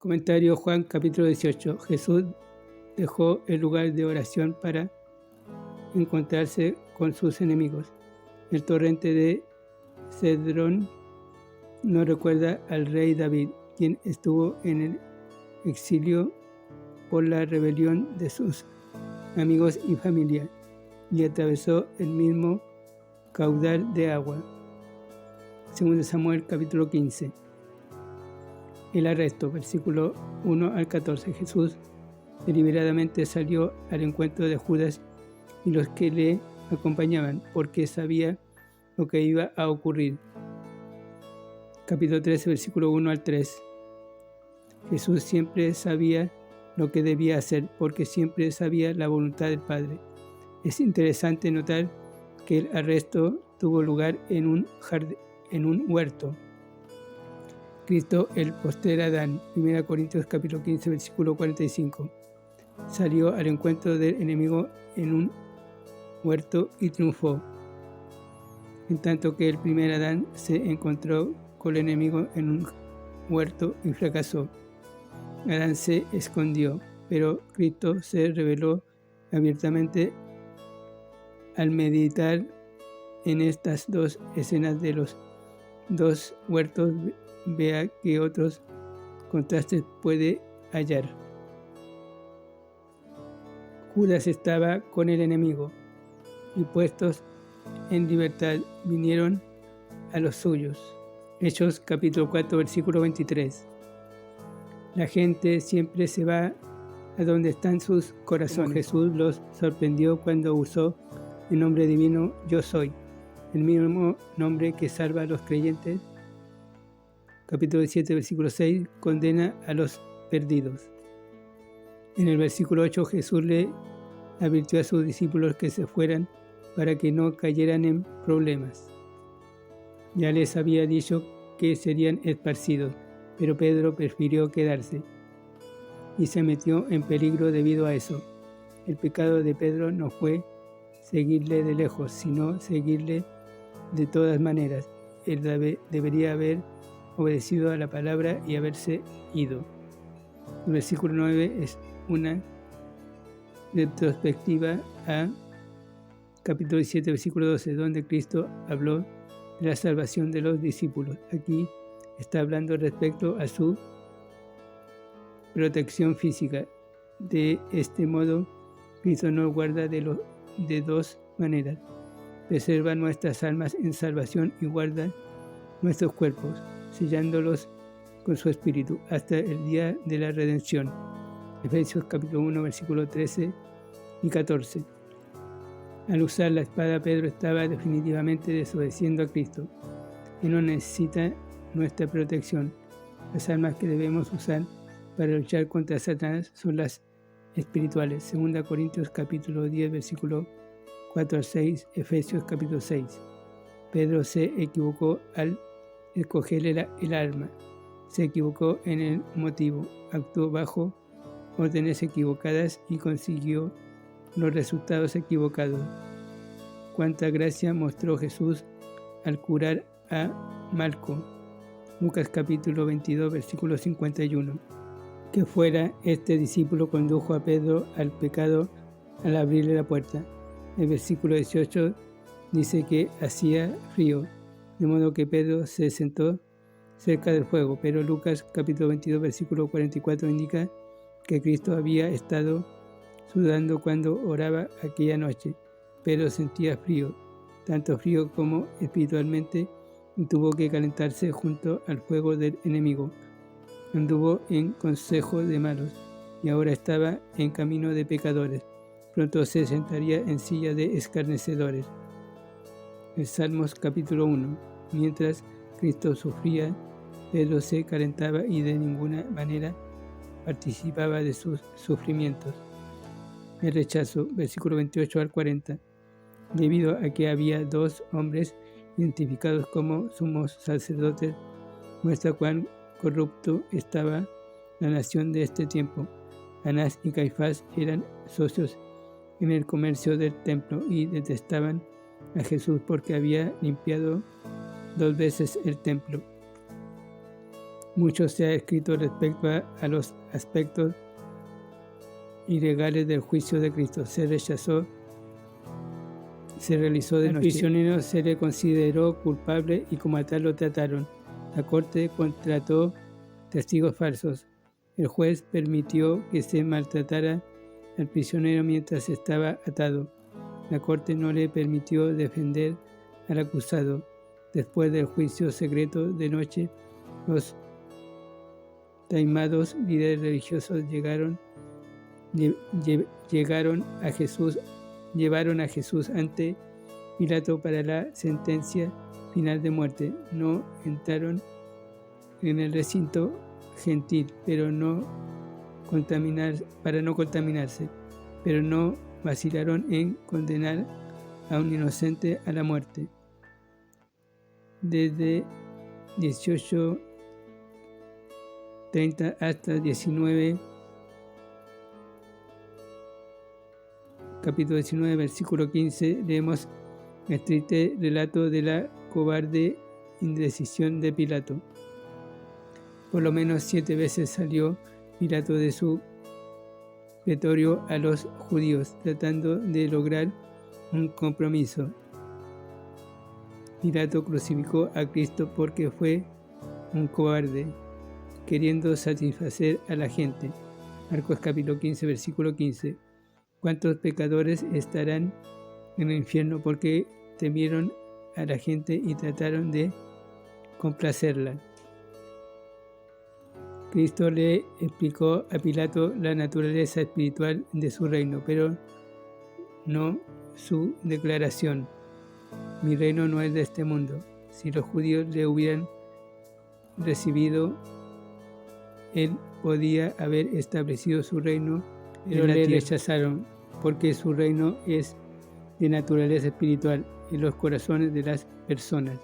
Comentario Juan capítulo 18. Jesús dejó el lugar de oración para encontrarse con sus enemigos. El torrente de Cedrón nos recuerda al rey David, quien estuvo en el exilio por la rebelión de sus amigos y familia, y atravesó el mismo caudal de agua. 2 Samuel capítulo 15. El arresto, versículo 1 al 14. Jesús deliberadamente salió al encuentro de Judas y los que le acompañaban, porque sabía lo que iba a ocurrir. Capítulo 13, versículo 1 al 3. Jesús siempre sabía lo que debía hacer, porque siempre sabía la voluntad del Padre. Es interesante notar que el arresto tuvo lugar en un huerto. Cristo, el postrer Adán, 1 Corintios capítulo 15, versículo 45, salió al encuentro del enemigo en un huerto y triunfó, en tanto que el primer Adán se encontró con el enemigo en un huerto y fracasó. Adán se escondió, pero Cristo se reveló abiertamente. Al meditar en estas dos escenas de los dos huertos, vea que otros contrastes puede hallar. Judas estaba con el enemigo, y puestos en libertad vinieron a los suyos. Hechos capítulo 4, versículo 23. La gente siempre se va a donde están sus corazones. Jesús los sorprendió cuando usó el nombre divino Yo Soy, el mismo nombre que salva a los creyentes. Capítulo 17, versículo 6, condena a los perdidos. En el versículo 8, Jesús le advirtió a sus discípulos que se fueran para que no cayeran en problemas. Ya les había dicho que serían esparcidos, pero Pedro prefirió quedarse y se metió en peligro debido a eso. El pecado de Pedro no fue seguirle de lejos, sino seguirle de todas maneras. Él debería haber obedecido a la palabra y haberse ido. El versículo 9 es una retrospectiva a capítulo 17, versículo 12, donde Cristo habló de la salvación de los discípulos. Aquí está hablando respecto a su protección física. De este modo, Cristo nos guarda de dos maneras. Preserva nuestras almas en salvación y guarda nuestros cuerpos, sellándolos con su espíritu hasta el día de la redención. Efesios capítulo 1, versículo 13 y 14. Al usar la espada, Pedro estaba definitivamente desobedeciendo a Cristo. Él no necesita nuestra protección. Las armas que debemos usar para luchar contra Satanás son las espirituales. 2 Corintios capítulo 10, versículo 4 al 6, Efesios capítulo 6. Pedro se equivocó al escoger el arma. Se equivocó en el motivo. Actuó bajo órdenes equivocadas y consiguió los resultados equivocados. Cuánta gracia mostró Jesús al curar a Malco. Lucas capítulo 22, versículo 51. Que fuera este discípulo condujo a Pedro al pecado al abrirle la puerta. El versículo 18 dice que hacía frío, de modo que Pedro se sentó cerca del fuego, pero Lucas capítulo 22, versículo 44 indica que Cristo había estado sudando cuando oraba aquella noche. Pedro sentía frío, tanto frío como espiritualmente, y tuvo que calentarse junto al fuego del enemigo. Anduvo en consejo de malos, y ahora estaba en camino de pecadores. Pronto se sentaría en silla de escarnecedores. El Salmos capítulo 1. Mientras Cristo sufría, Pedro se calentaba y de ninguna manera participaba de sus sufrimientos. El rechazo, versículo 28 al 40. Debido a que había dos hombres identificados como sumos sacerdotes, muestra cuán corrupto estaba la nación de este tiempo. Anás y Caifás eran socios en el comercio del templo y detestaban a Jesús porque había limpiado 2 veces el templo. Mucho se ha escrito respecto a los aspectos ilegales del juicio de Cristo. Se realizó de noche. Al prisionero se le consideró culpable y como a tal lo trataron. La corte contrató testigos falsos. El juez permitió que se maltratara al prisionero mientras estaba atado. La corte no le permitió defender al acusado. Después del juicio secreto de noche, los taimados líderes religiosos llevaron a Jesús ante Pilato para la sentencia final de muerte. No entraron en el recinto gentil para no contaminarse, pero no vacilaron en condenar a un inocente a la muerte. Desde 18:30 hasta 19, capítulo 19, versículo 15, leemos el triste relato de la cobarde indecisión de Pilato. Por lo menos 7 veces salió Pilato de su pretorio a los judíos, tratando de lograr un compromiso. Pilato crucificó a Cristo porque fue un cobarde, queriendo satisfacer a la gente. Marcos capítulo 15, versículo 15. ¿Cuántos pecadores estarán en el infierno porque temieron a la gente y trataron de complacerla? Cristo le explicó a Pilato la naturaleza espiritual de su reino, pero no su declaración. Mi reino no es de este mundo. Si los judíos le hubieran recibido, él podía haber establecido su reino, pero le rechazaron, porque su reino es de naturaleza espiritual en los corazones de las personas.